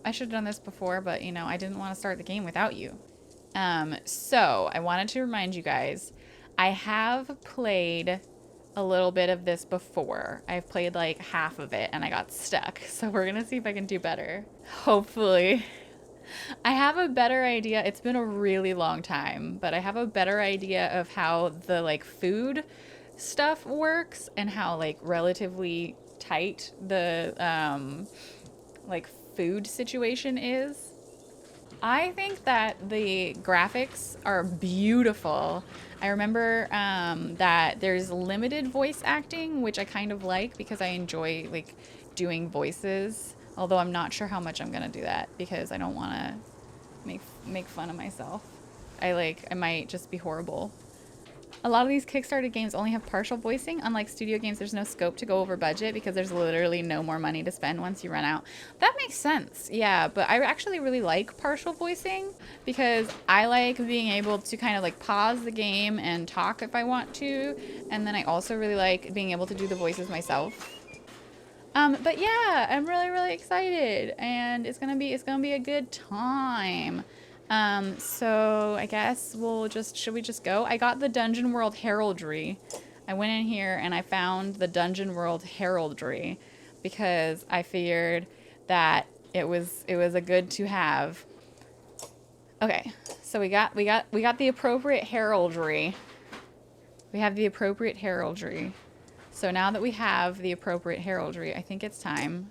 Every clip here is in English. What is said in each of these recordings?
I should have done this before, but you know, I didn't want to start the game without you. So I wanted to remind you guys, I have played a little bit of this before. I've played like half of it and I got stuck. So we're gonna see if I can do better. Hopefully. I have a better idea. It's been a really long time, but I have a better idea of how the like food stuff works and how like relatively tight the like food situation is. I think that the graphics are beautiful. I remember that there's limited voice acting, which I kind of like because I enjoy like doing voices. Although I'm not sure how much I'm gonna do that because I don't want to make fun of myself. I might just be horrible. A lot of these Kickstarter games only have partial voicing. Unlike studio games, there's no scope to go over budget because there's literally no more money to spend once you run out. That makes sense. Yeah, but I actually really like partial voicing because I like being able to kind of like pause the game and talk if I want to. And then I also really like being able to do the voices myself. But yeah, I'm really, really excited and it's gonna be a good time. So I guess should we just go? I got the Dungeon World Heraldry. I went in here and I found the Dungeon World Heraldry because I figured that it was a good to have. Okay, so we got the appropriate heraldry. We have the appropriate heraldry. So now that we have the appropriate heraldry, I think it's time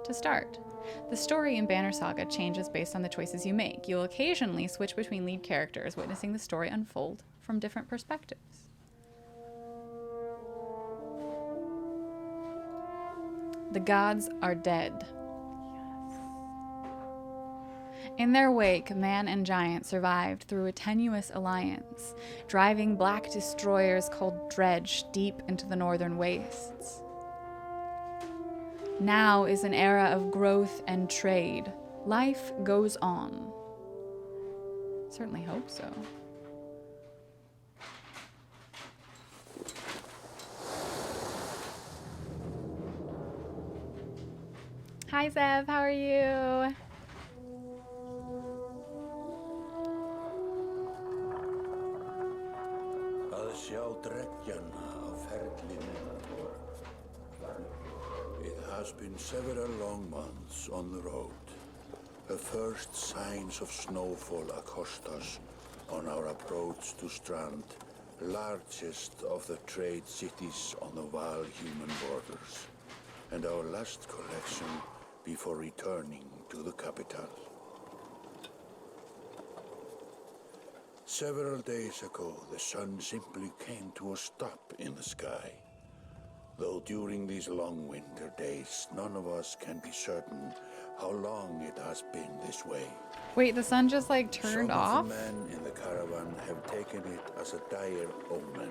to start. The story in Banner Saga changes based on the choices you make. You'll occasionally switch between lead characters, witnessing the story unfold from different perspectives. The gods are dead. In their wake, man and giant survived through a tenuous alliance, driving black destroyers called Dredge deep into the northern wastes. Now is an era of growth and trade. Life goes on. Certainly hope so. Hi Zev, how are you? It has been several long months on the road. The first signs of snowfall accost us on our approach to Strand, largest of the trade cities on the Val human borders, and our last collection before returning to the capital. Several days ago, the sun simply came to a stop in the sky. Though during these long winter days, none of us can be certain how long it has been this way. Wait, the sun just like turned off? Some of the men in the caravan have taken it as a dire omen.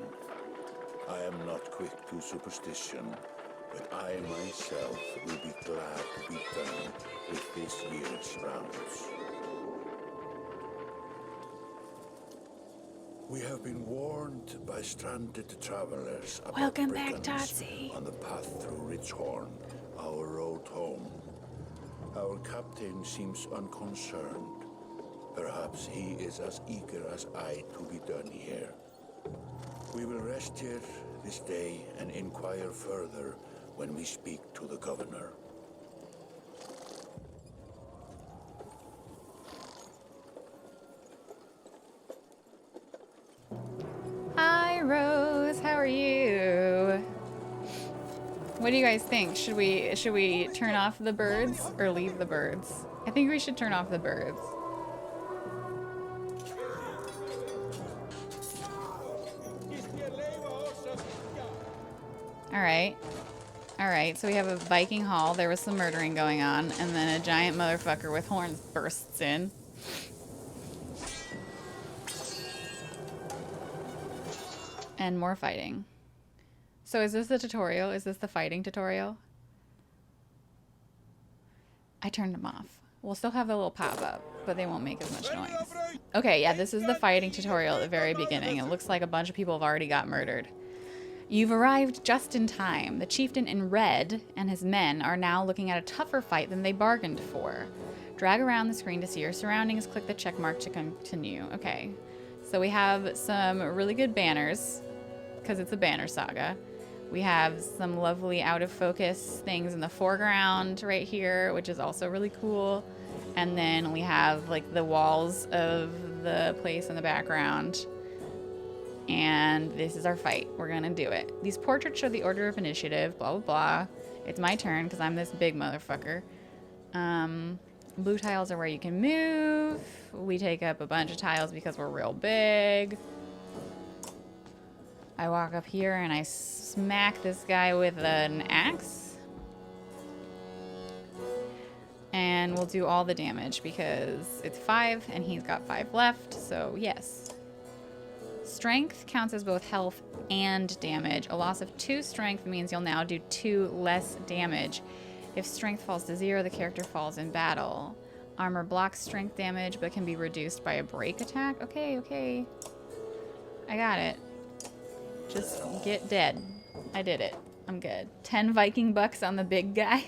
I am not quick to superstition, but I myself will be glad to be done with this year's rounds. We have been warned by stranded travelers about Welcome back, brigands Dotsie. on the path through Ridgehorn, our road home. Our captain seems unconcerned. Perhaps he is as eager as I to be done here. We will rest here this day and inquire further when we speak to the governor. Hi, Rose. How are you? What do you guys think? Should we turn off the birds or leave the birds? I think we should turn off the birds. All right. All right. So we have a Viking hall. There was some murdering going on, and then a giant motherfucker with horns bursts in. And more fighting. So is this the tutorial? Is this the fighting tutorial? I turned them off. We'll still have a little pop-up, but they won't make as much noise. Okay, yeah, this is the fighting tutorial at the very beginning. It looks like a bunch of people have already got murdered. You've arrived just in time. The chieftain in red and his men are now looking at a tougher fight than they bargained for. Drag around the screen to see your surroundings. Click the check mark to continue. Okay. So we have some really good banners because it's a banner saga. We have some lovely out of focus things in the foreground right here, which is also really cool. And then we have like the walls of the place in the background. And this is our fight. We're gonna do it. These portraits show the order of initiative, blah, blah, blah. It's my turn because I'm this big motherfucker. Blue tiles are where you can move. We take up a bunch of tiles because we're real big. I walk up here and I smack this guy with an axe. And we'll do all the damage because it's 5 and he's got 5 left, so yes. Strength counts as both health and damage. A loss of 2 strength means you'll now do 2 less damage. If strength falls to 0, the character falls in battle. Armor blocks strength damage but can be reduced by a break attack. Okay, okay. I got it. Just get dead. I did it. I'm good. 10 Viking bucks on the big guy.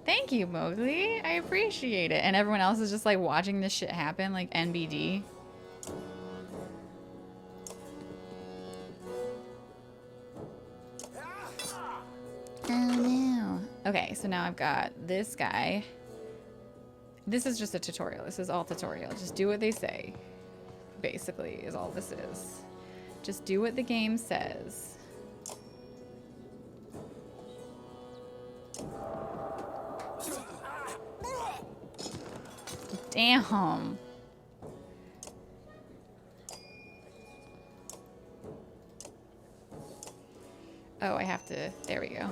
Thank you, Mowgli. I appreciate it. And everyone else is just like watching this shit happen, like NBD. Oh no. Okay, so now I've got this guy. This is just a tutorial. This is all tutorial. Just do what they say. Basically, is all this is. Just do what the game says. Damn. Oh, I have to. There we go.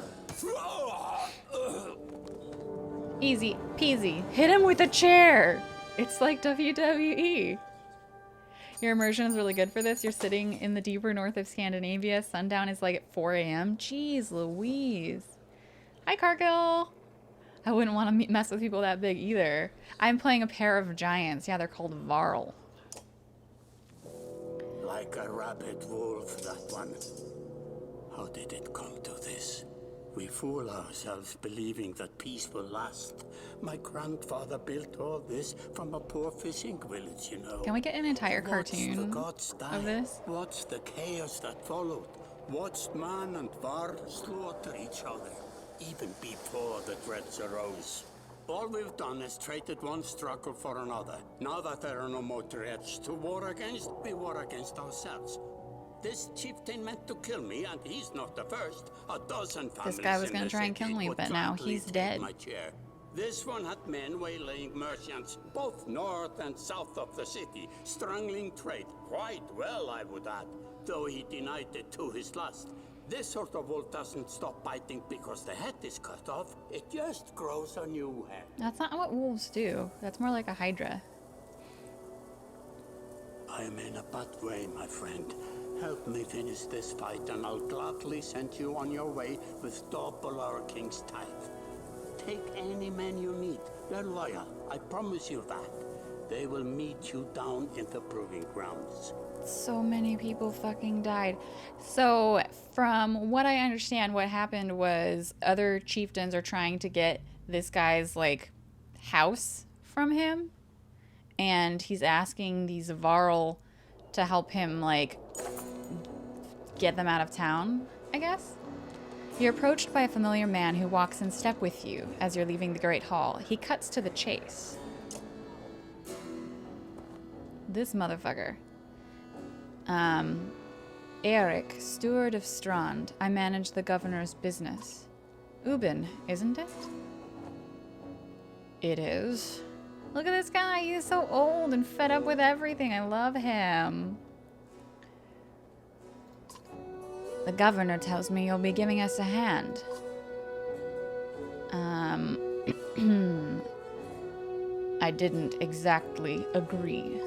Easy peasy. Hit him with a chair. It's like WWE. Your immersion is really good for this. You're sitting in the deeper north of Scandinavia. Sundown is like at 4 a.m. Jeez Louise. Hi, Cargill. I wouldn't want to mess with people that big either. I'm playing a pair of giants. Yeah, they're called Varl. Like a rabid wolf, that one. How did it come to this? We fool ourselves believing that peace will last. My grandfather built all this from a poor fishing village, you know. Can we get an entire cartoon of this? Watch the chaos that followed. Watched man and Var slaughter each other, even before the dreads arose. All we've done is traded one struggle for another. Now that there are no more dreads to war against, we war against ourselves. This chieftain meant to kill me, and he's not the first. A dozen families. This guy was going to try and kill me, but now he's dead. My chair. This one had men waylaying merchants, both north and south of the city, strangling trade. Quite well, I would add, though he denied it to his last. This sort of wolf doesn't stop biting because the head is cut off. It just grows a new head. That's not what wolves do. That's more like a hydra. I am in a bad way, my friend. Help me finish this fight, and I'll gladly send you on your way with double our king's tithe. Take any men you need. They're loyal. I promise you that. They will meet you down in the proving grounds. So many people fucking died. So, from what I understand, what happened was other chieftains are trying to get this guy's, like, house from him. And he's asking these Varl to help him, like, get them out of town, I guess. You're approached by a familiar man who walks in step with you as you're leaving the Great Hall. He cuts to the chase. This motherfucker. Eric, steward of Strand. I manage the governor's business. Ubin, isn't it? It is. Look at this guy. He's so old and fed up with everything. I love him. The governor tells me you'll be giving us a hand. I didn't exactly agree.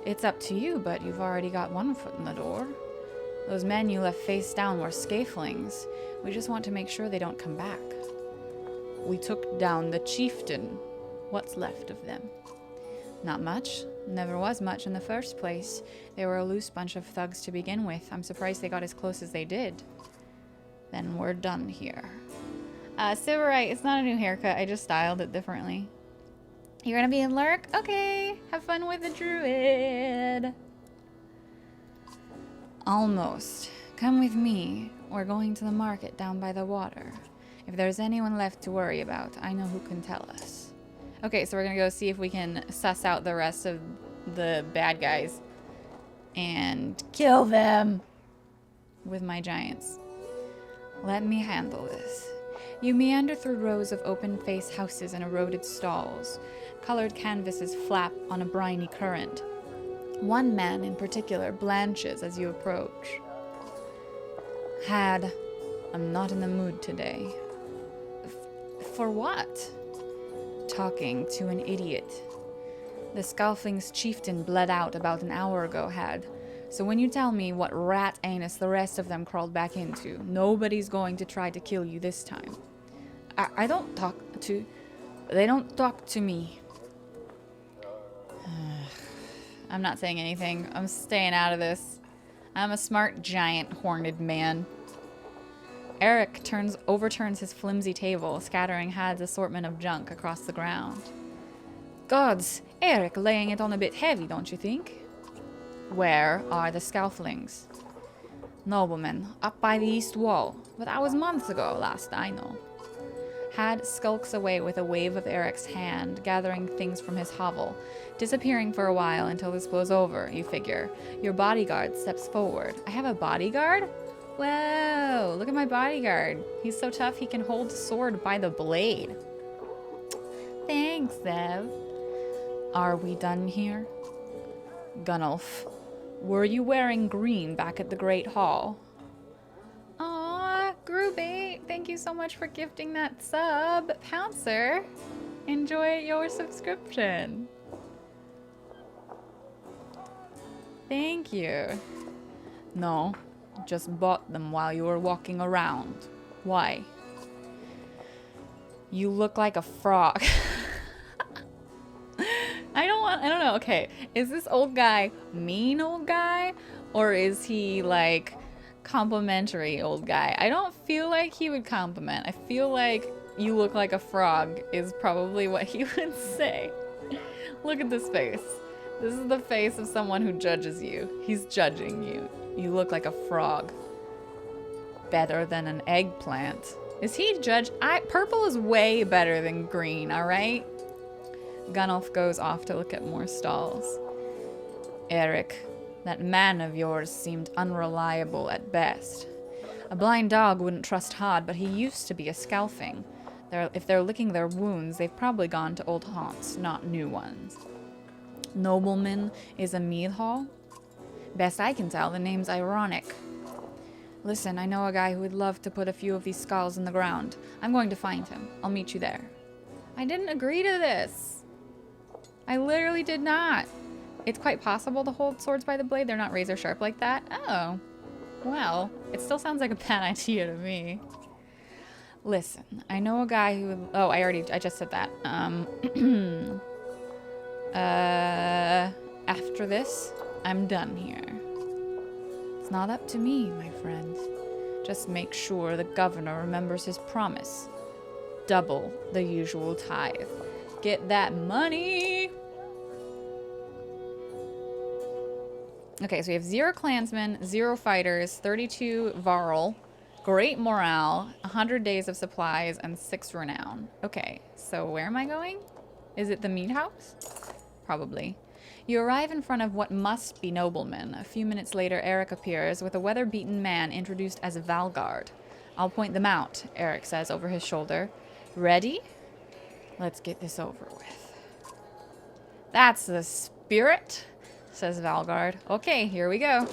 It's up to you, but you've already got one foot in the door. Those men you left face down were scathelings. We just want to make sure they don't come back. We took down the chieftain. What's left of them? Not much. Never was much in the first place. They were a loose bunch of thugs to begin with. I'm surprised they got as close as they did. Then we're done here. Silverite, it's not a new haircut. I just styled it differently. You're gonna be in Lurk? Okay. Have fun with the druid. Almost. Come with me. We're going to the market down by the water. If there's anyone left to worry about, I know who can tell us. Okay, so we're gonna go see if we can suss out the rest of the bad guys and kill them with my giants. Let me handle this. You meander through rows of open-faced houses and eroded stalls. Colored canvases flap on a briny current. One man in particular blanches as you approach. Had, I'm not in the mood today. For what? Talking to an idiot. The Scalfling's chieftain bled out about an hour ago, Had. So when you tell me what rat anus the rest of them crawled back into, nobody's going to try to kill you this time. I don't talk to... They don't talk to me. I'm not saying anything. I'm staying out of this. I'm a smart, giant, horned man. Eric overturns his flimsy table, scattering Had's assortment of junk across the ground. Gods, Eric laying it on a bit heavy, don't you think? Where are the Scalflings? Noblemen, up by the east wall. But that was months ago, last I know. Had skulks away with a wave of Eric's hand, gathering things from his hovel, disappearing for a while until this blows over, you figure. Your bodyguard steps forward. I have a bodyguard? Whoa, look at my bodyguard. He's so tough he can hold the sword by the blade. Thanks, Zev. Are we done here? Gunnulf, were you wearing green back at the Great Hall? Aw, Groovy, thank you so much for gifting that sub. Pouncer, enjoy your subscription. Thank you. No, just bought them while you were walking around. Why? You look like a frog. I don't know. Okay, is this old guy mean old guy? Or is he like complimentary old guy? I don't feel like he would compliment. I feel like you look like a frog is probably what he would say. Look at this face. This is the face of someone who judges you. He's judging you. You look like a frog. Better than an eggplant. Is he judge? Purple is way better than green, alright? Gunnulf goes off to look at more stalls. Eric, that man of yours seemed unreliable at best. A blind dog wouldn't trust Hod, but he used to be a Scalfing. If they're licking their wounds, they've probably gone to old haunts, not new ones. Nobleman is a mead hall? Best I can tell, the name's ironic. Listen, I know a guy who would love to put a few of these skulls in the ground. I'm going to find him. I'll meet you there. I didn't agree to this. I literally did not. It's quite possible to hold swords by the blade. They're not razor sharp like that. Oh. Well, it still sounds like a bad idea to me. Listen, I know a guy who would... Oh, I just said that. After this, I'm done here. It's not up to me, my friend. Just make sure the governor remembers his promise. Double the usual tithe. Get that money! Okay, so we have 0 clansmen, 0 fighters, 32 varl, great morale, 100 days of supplies, and 6 renown. Okay, so where am I going? Is it the meat house? Probably. You arrive in front of what must be noblemen. A few minutes later, Eric appears with a weather-beaten man introduced as Valgard. I'll point them out, Eric says over his shoulder. Ready? Let's get this over with. That's the spirit, says Valgard. Okay, here we go.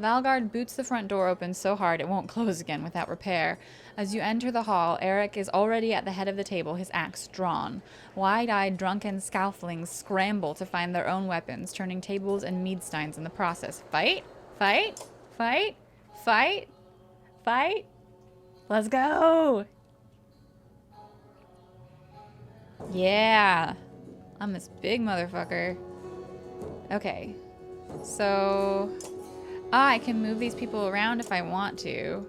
Valgard boots the front door open so hard it won't close again without repair. As you enter the hall, Eric is already at the head of the table, his axe drawn. Wide-eyed, drunken Scalflings scramble to find their own weapons, turning tables and mead steins in the process. Fight? Fight? Fight? Fight? Fight? Let's go! Yeah! I'm this big motherfucker. Okay. So... I can move these people around if I want to.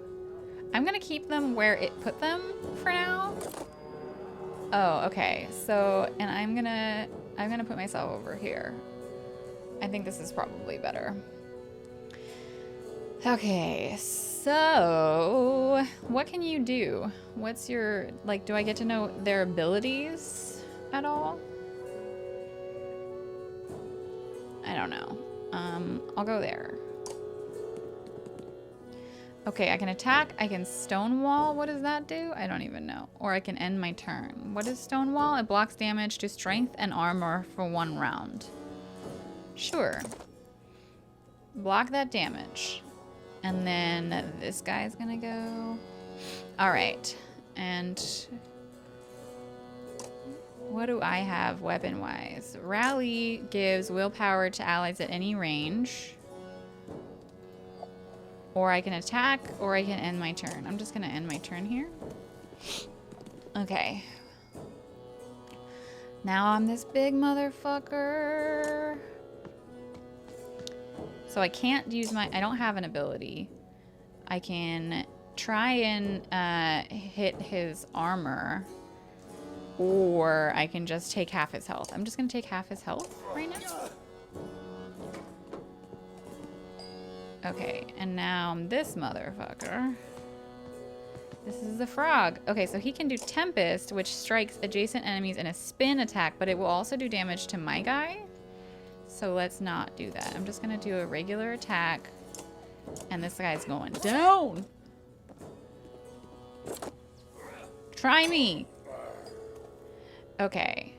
I'm gonna keep them where it put them for now. Oh, okay. So, and I'm gonna put myself over here. I think this is probably better. Okay, so what can you do? What's your, like, do I get to know their abilities at all? I don't know. I'll go there. Okay, I can attack, I can stonewall. What does that do? I don't even know. Or I can end my turn. What is stonewall? It blocks damage to strength and armor for 1 round. Sure. Block that damage. And then this guy's gonna go. Alright. And what do I have weapon-wise? Rally gives willpower to allies at any range. Or I can attack, or I can end my turn. I'm just gonna end my turn here. Okay. Now I'm this big motherfucker. So I can't use my... I don't have an ability. I can try and hit his armor. Or I can just take half his health. I'm just gonna take half his health right now. Okay, and now I'm this motherfucker. This is the frog. Okay, so he can do Tempest, which strikes adjacent enemies in a spin attack, but it will also do damage to my guy. So let's not do that. I'm just gonna do a regular attack. And this guy's going down. Try me. Okay.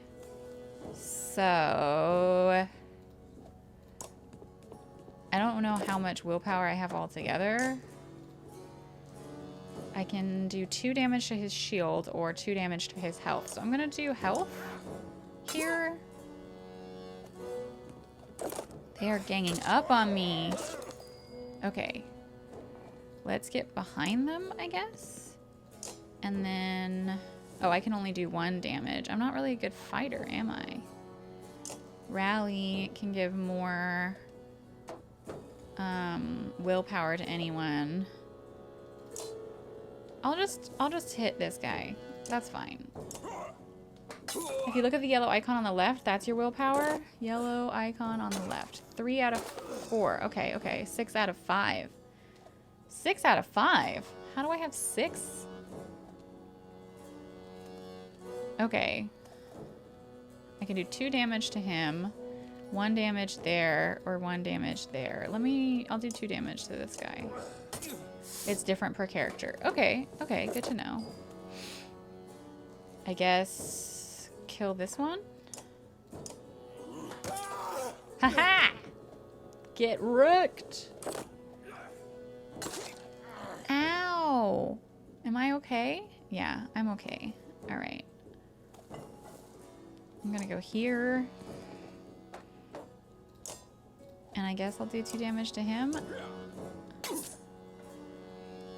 So... I don't know how much willpower I have altogether. I can do 2 damage to his shield or 2 damage to his health. So I'm gonna do health here. They are ganging up on me. Okay. Let's get behind them, I guess. And then... Oh, I can only do 1 damage. I'm not really a good fighter, am I? Rally can give more... willpower to anyone. I'll just hit this guy. That's fine. If you look at the yellow icon on the left, that's your willpower. Yellow icon on the left. 3 out of 4. Okay, okay. 6 out of 5. 6 out of 5? How do I have 6? Okay. I can do 2 damage to him. 1 damage there, or 1 damage there. I'll do 2 damage to this guy. It's different per character. Okay, okay, good to know. I guess kill this one? Haha! Get rooked! Ow! Am I okay? Yeah, I'm okay. Alright. I'm gonna go here. And I guess I'll do 2 damage to him.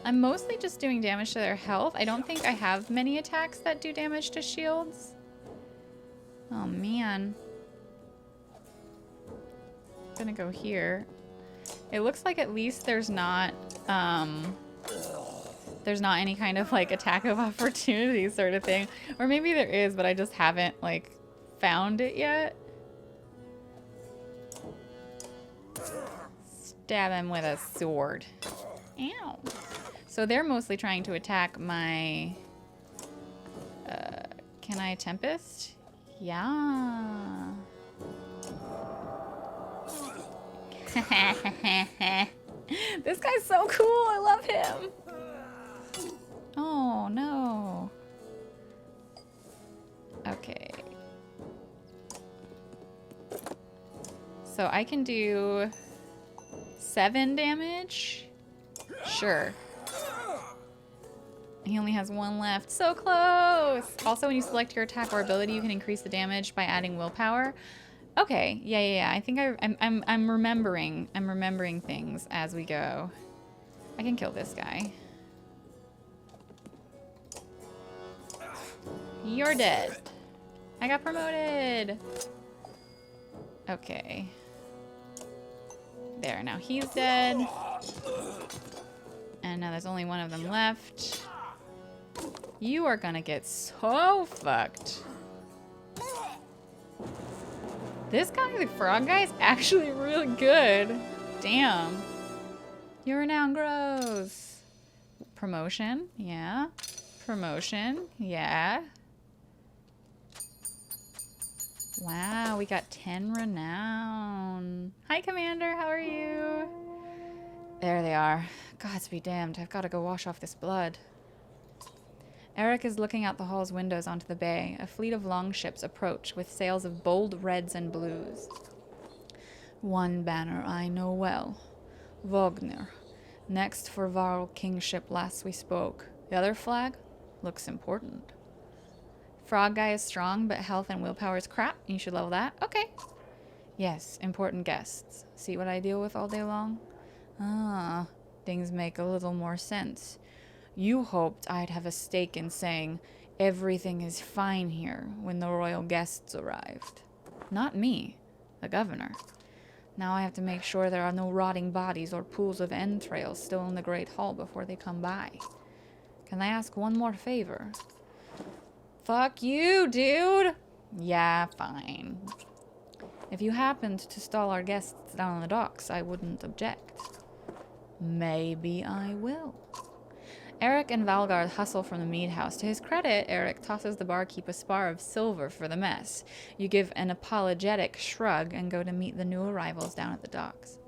I'm mostly just doing damage to their health. I don't think I have many attacks that do damage to shields. Oh, man. I'm gonna go here. It looks like at least there's not any kind of, like, attack of opportunity sort of thing. Or maybe there is, but I just haven't, like, found it yet. Stab him with a sword. Ow. So they're mostly trying to attack my... can I Tempest? Yeah. This guy's so cool. I love him. Oh, no. Okay. So I can do 7 damage. Sure. He only has 1 left. So close! Also, when you select your attack or ability, you can increase the damage by adding willpower. Okay, yeah. I think I'm remembering. I'm remembering things as we go. I can kill this guy. You're dead. I got promoted. Okay. There, now he's dead. And now there's only one of them left. You are gonna get so fucked. This guy, the frog guy, is actually really good. Damn. Your renown grows. Promotion, yeah. Promotion, yeah. Wow, we got 10 renown. Hi, Commander, how are you? There they are. Gods be damned, I've got to go wash off this blood. Eric is looking out the hall's windows onto the bay. A fleet of longships approach with sails of bold reds and blues. One banner I know well. Wagner. Next for Varl kingship last we spoke. The other flag looks important. Frog guy is strong, but health and willpower is crap. You should level that. Okay. Yes, important guests. See what I deal with all day long? Ah, things make a little more sense. You hoped I'd have a stake in saying, everything is fine here when the royal guests arrived. Not me, the governor. Now I have to make sure there are no rotting bodies or pools of entrails still in the Great Hall before they come by. Can I ask one more favor? Fuck you, dude! Yeah, fine. If you happened to stall our guests down on the docks, I wouldn't object. Maybe I will. Eric and Valgard hustle from the mead house. To his credit, Eric tosses the barkeep a spar of silver for the mess. You give an apologetic shrug and go to meet the new arrivals down at the docks.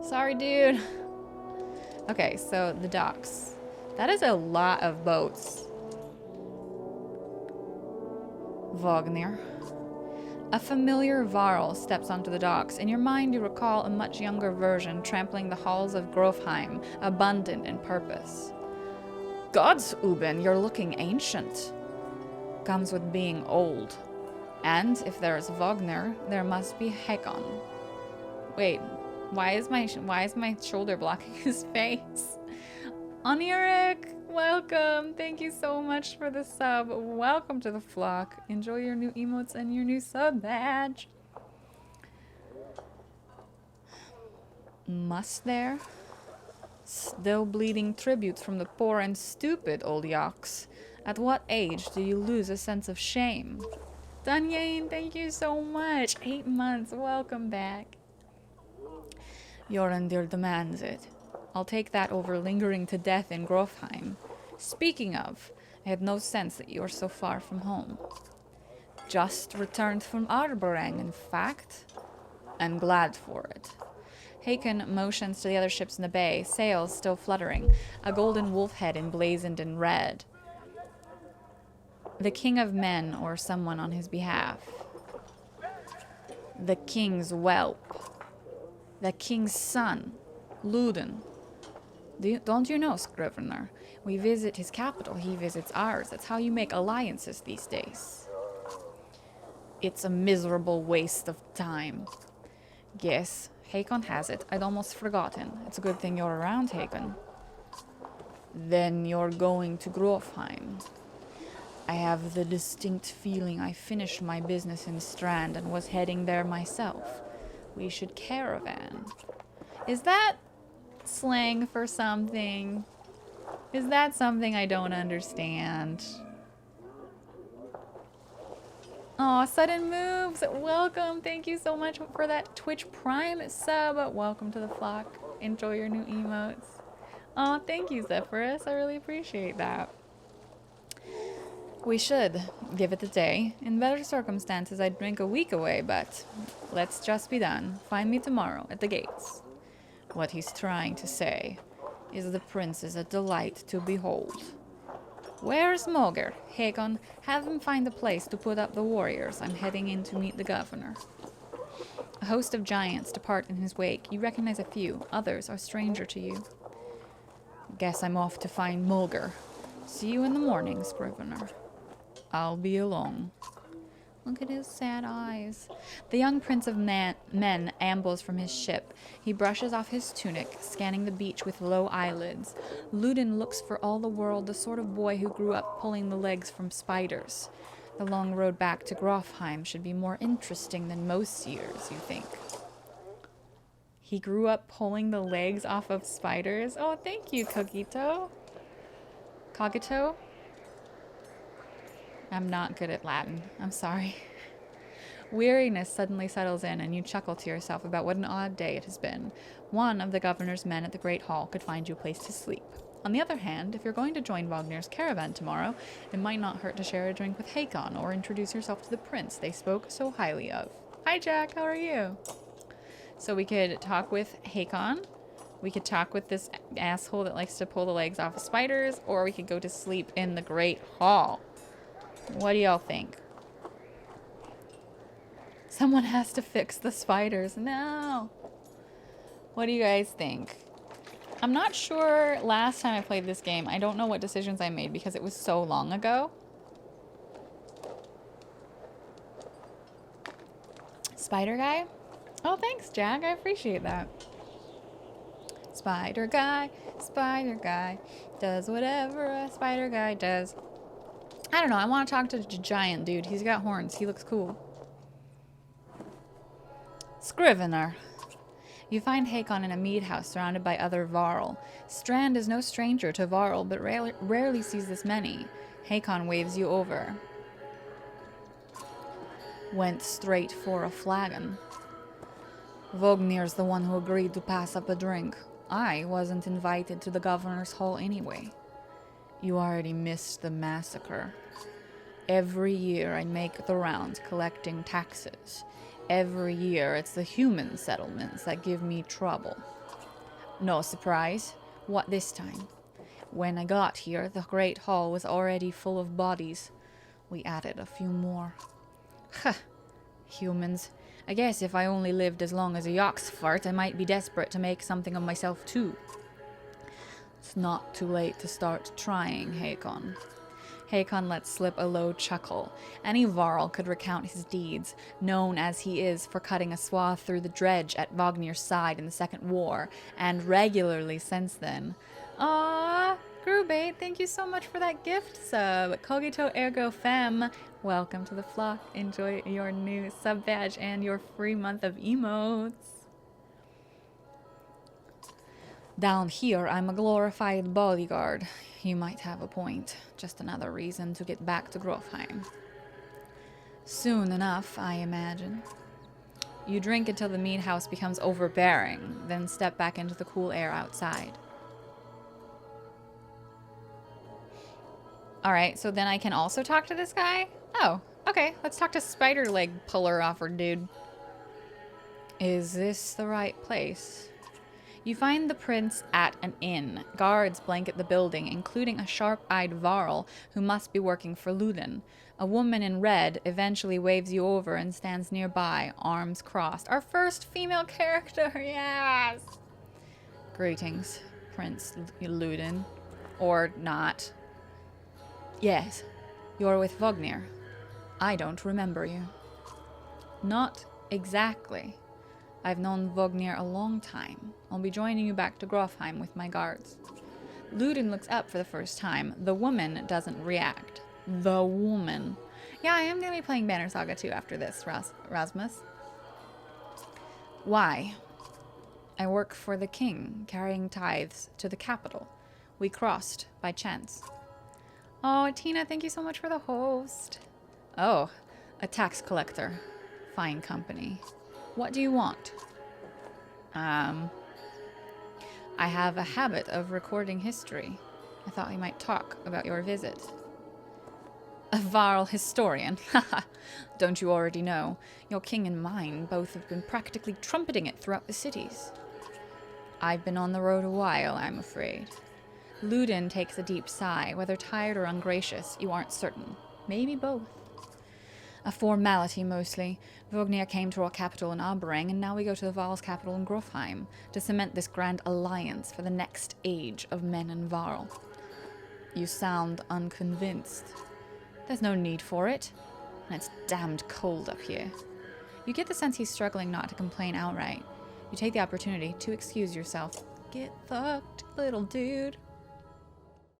Sorry, dude. Okay, so the docks. That is a lot of boats. Wagner. A familiar Varl steps onto the docks. In your mind, you recall a much younger version trampling the halls of Grofheim, abundant in purpose. Gods, Uben, you're looking ancient. Comes with being old. And if there is Wagner, there must be Hakon. Wait, why is my shoulder blocking his face? Onirik, welcome. Thank you so much for the sub. Welcome to the flock. Enjoy your new emotes and your new sub badge. Must there? Still bleeding tributes from the poor and stupid, old yaks. At what age do you lose a sense of shame? Dunyain, thank you so much. 8 months. Welcome back. Yorendir demands it. I'll take that over lingering to death in Grofheim. Speaking of, I had no sense that you were so far from home. Just returned from Arborang, in fact. I'm glad for it. Haken motions to the other ships in the bay, sails still fluttering, a golden wolf head emblazoned in red. The king of men, or someone on his behalf. The king's whelp. The king's son, Luden. Don't you know, Scrivener? We visit his capital, he visits ours. That's how you make alliances these days. It's a miserable waste of time. Yes, Hakon has it. I'd almost forgotten. It's a good thing you're around, Hakon. Then you're going to Grofheim. I have the distinct feeling I finished my business in Strand and was heading there myself. We should caravan. Is that slang for something? Is that something I don't understand? Aw, sudden moves. Welcome. Thank you so much for that Twitch Prime sub. Welcome to the flock. Enjoy your new emotes. Aw, thank you, Zephyrus. I really appreciate that. We should give it a day. In better circumstances, I'd drink a week away, but let's just be done. Find me tomorrow at the gates. What he's trying to say is the prince is a delight to behold. Where's Moger? Hakon, have him find a place to put up the warriors. I'm heading in to meet the governor. A host of giants depart in his wake. You recognize a few. Others are stranger to you. Guess I'm off to find Moger. See you in the morning, Scrivener. I'll be along. Look at his sad eyes. The young prince of men ambles from his ship. He brushes off his tunic, scanning the beach with low eyelids. Ludin looks for all the world the sort of boy who grew up pulling the legs from spiders. The long road back to Grofheim should be more interesting than most years, you think. He grew up pulling the legs off of spiders? Oh, thank you, Cogito. Cogito? I'm not good at Latin. I'm sorry. Weariness suddenly settles in, and you chuckle to yourself about what an odd day it has been. One of the governor's men at the Great Hall could find you a place to sleep. On the other hand, if you're going to join Wagner's caravan tomorrow, it might not hurt to share a drink with Hakon or introduce yourself to the prince they spoke so highly of. Hi, Jack. How are you? So we could talk with Hakon. We could talk with this asshole that likes to pull the legs off of spiders, or we could go to sleep in the Great Hall. What do y'all think? Someone has to fix the spiders. No. What do you guys think? I'm not sure last time I played this game. I don't know what decisions I made because it was so long ago. Spider guy? Oh, thanks, Jack. I appreciate that. Spider guy, does whatever a spider guy does. I don't know. I want to talk to the giant dude. He's got horns. He looks cool. Scrivener. You find Hakon in a mead house surrounded by other Varl. Strand is no stranger to Varl, but rarely sees this many. Hakon waves you over. Went straight for a flagon. Vognir's the one who agreed to pass up a drink. I wasn't invited to the governor's hall anyway. You already missed the massacre. Every year I make the rounds collecting taxes. Every year it's the human settlements that give me trouble. No surprise. What this time? When I got here, the Great Hall was already full of bodies. We added a few more. Huh. Humans. I guess if I only lived as long as a Yoxfart, I might be desperate to make something of myself too. It's not too late to start trying, Hakon. Hakon lets slip a low chuckle. Any Varl could recount his deeds, known as he is for cutting a swath through the dredge at Vognir's side in the Second War, and regularly since then. Aww, Grubate, thank you so much for that gift sub. Cogito ergo fem, welcome to the flock. Enjoy your new sub badge and your free month of emotes. Down here, I'm a glorified bodyguard. You might have a point. Just another reason to get back to Grofheim. Soon enough, I imagine. You drink until the mead house becomes overbearing, then step back into the cool air outside. Alright, so then I can also talk to this guy? Oh, okay. Let's talk to Spider Leg Puller Offer, dude. Is this the right place? You find the prince at an inn. Guards blanket the building, including a sharp-eyed Varl who must be working for Ludin. A woman in red eventually waves you over and stands nearby, arms crossed. Our first female character, yes! Greetings, Prince Ludin. Or not. Yes, you're with Vognir. I don't remember you. Not exactly. I've known Vognir a long time. I'll be joining you back to Grofheim with my guards. Ludin looks up for the first time. The woman doesn't react. The woman. Yeah, I am going to be playing Banner Saga 2 after this, Rasmus. Why? I work for the king, carrying tithes to the capital. We crossed by chance. Oh, Tina, thank you so much for the host. Oh, a tax collector. Fine company. What do you want? I have a habit of recording history. I thought we might talk about your visit. A Varl historian. Haha. Don't you already know? Your king and mine both have been practically trumpeting it throughout the cities. I've been on the road a while, I'm afraid. Ludin takes a deep sigh. Whether tired or ungracious, you aren't certain. Maybe both. A formality, mostly. Vognir came to our capital in Aberang, and now we go to the Varl's capital in Grofheim to cement this grand alliance for the next age of men and Varl. You sound unconvinced. There's no need for it. And it's damned cold up here. You get the sense he's struggling not to complain outright. You take the opportunity to excuse yourself. Get fucked, little dude.